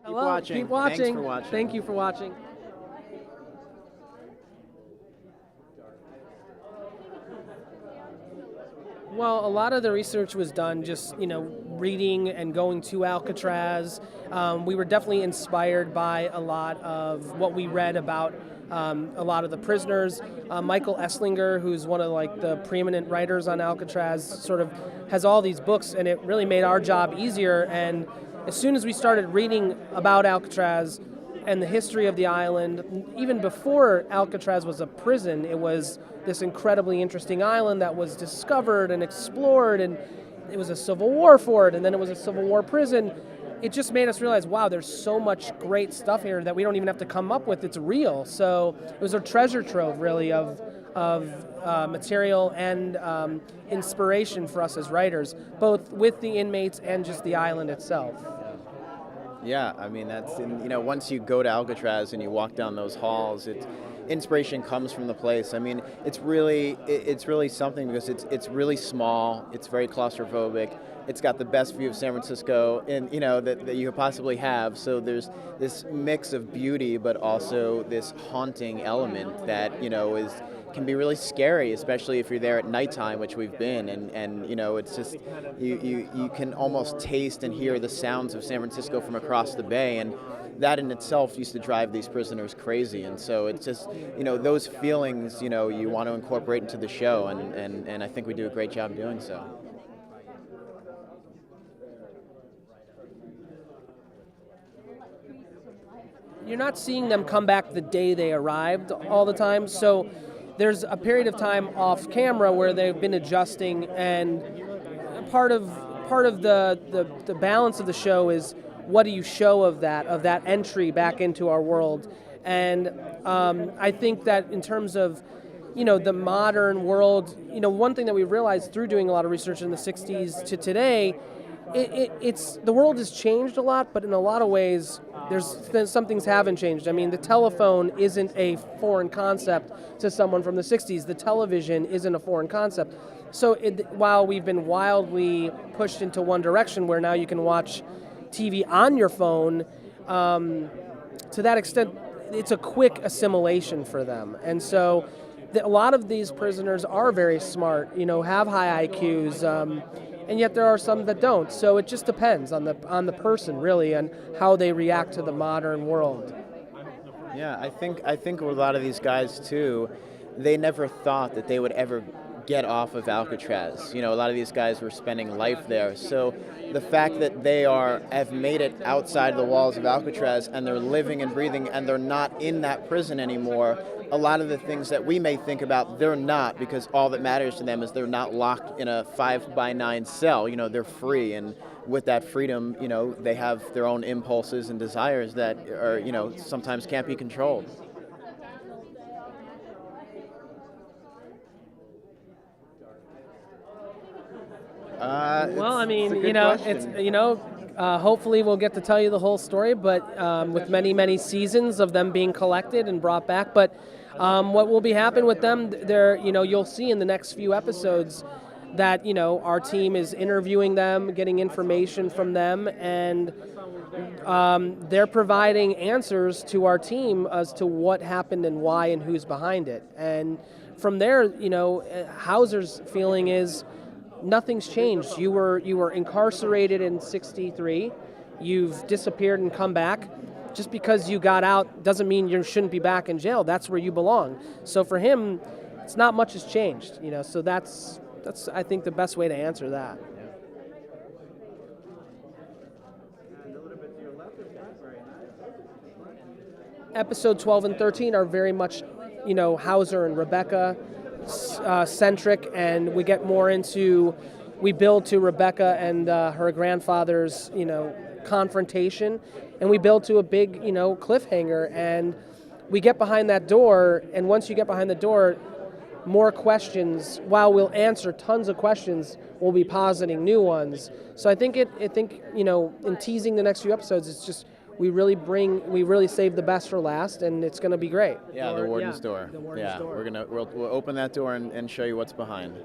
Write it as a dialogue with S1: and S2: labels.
S1: Hello,
S2: watching.
S1: keep watching.
S2: Thanks for watching.
S1: Thank you for watching. Well, a lot of the research was done just, reading and going to Alcatraz. We were definitely inspired by a lot of what we read about a lot of the prisoners. Michael Esslinger, who's one of the preeminent writers on Alcatraz, sort of has all these books, and it really made our job easier. And as soon as we started reading about Alcatraz and the history of the island, even before Alcatraz was a prison, it was this incredibly interesting island that was discovered and explored, and it was a Civil War fort, and then it was a Civil War prison. It just made us realize, wow, there's so much great stuff here that we don't even have to come up with. It's real. So it was a treasure trove, really, of material and inspiration for us as writers, both with the inmates and just the island itself.
S2: Yeah, I mean, once you go to Alcatraz and you walk down those halls, inspiration comes from the place. I mean, it's really something because it's really small, it's very claustrophobic, it's got the best view of San Francisco and that you could possibly have. So there's this mix of beauty, but also this haunting element that can be really scary, especially if you're there at nighttime, which we've been, and it's just you can almost taste and hear the sounds of San Francisco from across the bay, and that in itself used to drive these prisoners crazy. And so it's just those feelings you want to incorporate into the show, and I think we do a great job doing so.
S1: You're not seeing them come back the day they arrived all the time, so there's a period of time off camera where they've been adjusting, and part of the balance of the show is what do you show of that entry back into our world. And I think that in terms of the modern world, one thing that we realized through doing a lot of research in the 60s to today, it's the world has changed a lot, but in a lot of ways there's some things haven't changed. I mean, the telephone isn't a foreign concept to someone from the 60s. The television isn't a foreign concept. So while we've been wildly pushed into one direction where now you can watch TV on your phone, to that extent, it's a quick assimilation for them. And so a lot of these prisoners are very smart, have high IQs, and yet there are some that don't. So it just depends on the person, really, and how they react to the modern world.
S2: Yeah, I think with a lot of these guys too, they never thought that they would ever get off of Alcatraz. A lot of these guys were spending life there. So the fact that they have made it outside the walls of Alcatraz and they're living and breathing and they're not in that prison anymore, a lot of the things that we may think about, they're not, because all that matters to them is they're not locked in a 5x9 cell. They're free, and with that freedom, they have their own impulses and desires that are, sometimes can't be controlled.
S1: Well, I mean,
S2: question.
S1: hopefully we'll get to tell you the whole story, but with many seasons of them being collected and brought back. But what will be happening with them, you'll see in the next few episodes that our team is interviewing them, getting information from them, and they're providing answers to our team as to what happened and why and who's behind it. And from there, Hauser's feeling is nothing's changed. You were incarcerated in '63. You've disappeared and come back. Just because you got out doesn't mean you shouldn't be back in jail. That's where you belong. So for him, it's not much has changed. So that's I think the best way to answer that. Episode 12 and 13 are very much, Hauser and Rebecca centric, and we get more into, we build to Rebecca and her grandfather's, confrontation, and we build to a big, cliffhanger, and we get behind that door, and once you get behind the door, more questions, while we'll answer tons of questions, we'll be positing new ones. So I think in teasing the next few episodes, it's just, we really save the best for last, and it's going to be great.
S2: Yeah, the warden's door.
S1: The warden's door.
S2: We'll open that door and show you what's behind.